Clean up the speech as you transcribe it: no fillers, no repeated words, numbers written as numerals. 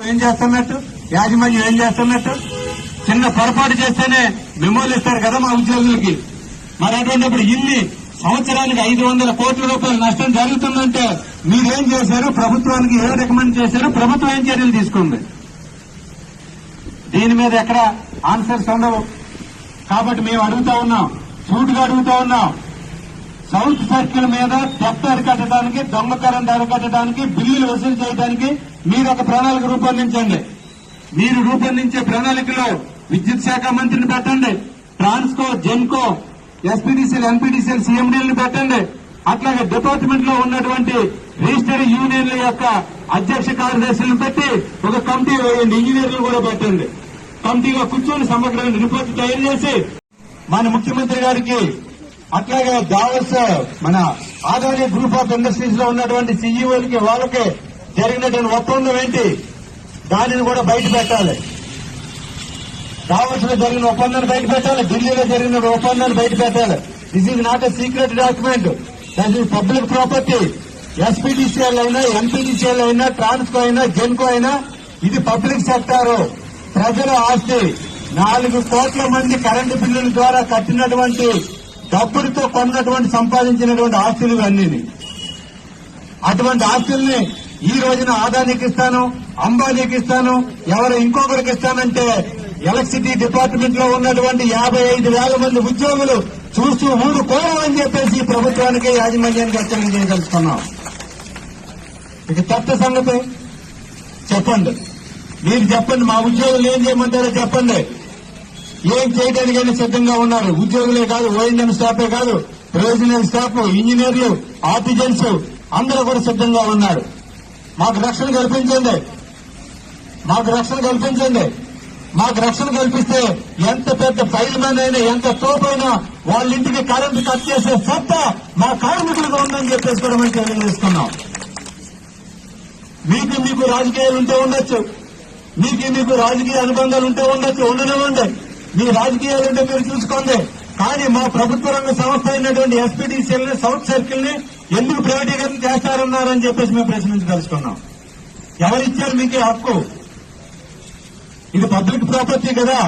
ఏం చేస్తున్నట్టు, యాజమాన్యం ఏం చేస్తున్నట్టు? చిన్న పొరపాటు చేస్తేనే మెమోలు ఇస్తారు కదా మా ఉద్యోగులకి. మరి అటువంటిప్పుడు ఇన్ని సంవత్సరానికి 500 కోట్ల రూపాయల నష్టం జరుగుతుందంటే మీరేం చేశారు? ప్రభుత్వానికి ఏ రికమెండ్ చేశారు? ప్రభుత్వం ఏం చర్యలు తీసుకుంది? దీని మీద ఎక్కడ ఆన్సర్స్ ఉండవు. కాబట్టి మేము అడుగుతా ఉన్నాం, సూటుగా అడుగుతా ఉన్నాం. సౌత్ సర్కిల్ మీద థెఫ్ట్ అరికట్టడానికి, దొంగ కరెంట్ అరికట్టడానికి, బిల్లులు వసూలు చేయడానికి మీరు ఒక ప్రణాళిక రూపొందించండి. మీరు రూపొందించే ప్రణాళికలో విద్యుత్ శాఖ మంత్రిని పెట్టండి, ట్రాన్స్కో, జెన్కో, ఎస్పీడీసీలు, ఎన్పీడీసీలు, సీఎండీలను పెట్టండి. అట్లాగే డిపార్ట్మెంట్ లో ఉన్నటువంటి రిజిస్టర్డ్ యూనియన్ల యొక్క అధ్యక్ష కార్యదర్శులను పెట్టి ఒక కమిటీ వేయండి. ఇంజనీర్లు కూడా పెట్టండి. కమిటీగా కూర్చొని సమగ్రమైన రిపోర్ట్ తయారు చేసి మన ముఖ్యమంత్రి గారికి, అట్లాగే దావోస్ మన ఆదాని గ్రూప్ ఆఫ్ ఇండస్ట్రీస్ లో ఉన్నటువంటి సీఈఓలకి వాళ్ళకి జరిగినటువంటి ఒప్పందం ఏంటి దానిని కూడా బయట పెట్టాలి. దావోస్ లో జరిగిన ఒప్పందాన్ని బయట పెట్టాలి, ఢిల్లీలో జరిగిన ఒప్పందాన్ని బయట పెట్టాలి. This is not a secret document, that is public property. SPDCL అయినా, ఎంపీడీసీఎల్ అయినా, ట్రాన్స్కో అయినా, జెన్కో అయినా ఇది పబ్లిక్ సెక్టారు, ప్రజల ఆస్తి. 4 కోట్ల మంది కరెంటు బిల్లుల ద్వారా కట్టినటువంటి డబ్బులతో కొన్నటువంటి సంపాదించినటువంటి ఆస్తులు ఇవన్నీ. అటువంటి ఆస్తుల్ని ఈ రోజున ఆదానికి ఇస్తాను, అంబానీకి ఇస్తాను, ఎవరు ఇంకొకరికి ఇస్తానంటే ఎలక్ట్రిసిటీ డిపార్ట్మెంట్ లో ఉన్నటువంటి 55,000 మంది ఉద్యోగులు చూస్తూ ఊరుకోవాలని చెప్పేసి ప్రభుత్వానికి, యాజమాన్యానికి హెచ్చరిక చేయదలుచుకున్నాం. ఇక కొత్త సంగతి చెప్పండి, మీరు చెప్పండి. మా ఉద్యోగులు ఏం చేయమంటారో చెప్పండి. ఏం చేయడానికైనా సిద్ధంగా ఉన్నారు. ఉద్యోగులే కాదు, ఓఎన్ఎం స్టాఫే కాదు, ప్రొవిజనల్ స్టాఫ్, ఇంజనీర్లు, ఆర్టిజన్స్ అందరూ కూడా సిద్ధంగా ఉన్నారు. మాకు రక్షణ కల్పించండి, మాకు రక్షణ కల్పించండి. మాకు రక్షణ కల్పిస్తే ఎంత పెద్ద ఫైల్ మ్యాన్ అయినా, ఎంత తోపైనా వాళ్ళ ఇంటికి కరెంటు కట్ చేసే సత్తా మా కార్మికులకు ఉందని చెప్పేసి కూడా మేము తెలియజేస్తున్నాం. మీకు రాజకీయాలు ఉంటే ఉండొచ్చు, మీకు రాజకీయ అనుబంధాలు ఉంటే ఉండొచ్చు, ఉండనివ్వండి. మీ రాజకీయాలు ఉంటే మీరు చూసుకోండి. కానీ మా ప్రభుత్వ రంగ సంస్థ అయినటువంటి ఎస్పీడీసీఎల్ ని, సౌత్ సర్కిల్ ని ఎందుకు ప్రైవేటీకరణ చేస్తారన్నారని చెప్పేసి మేము ప్రశ్నించదలుచుకున్నాం. ఎవరిచ్చారు మీకు హక్కు? ఇది పబ్లిక్ ప్రాపర్టీ కదా.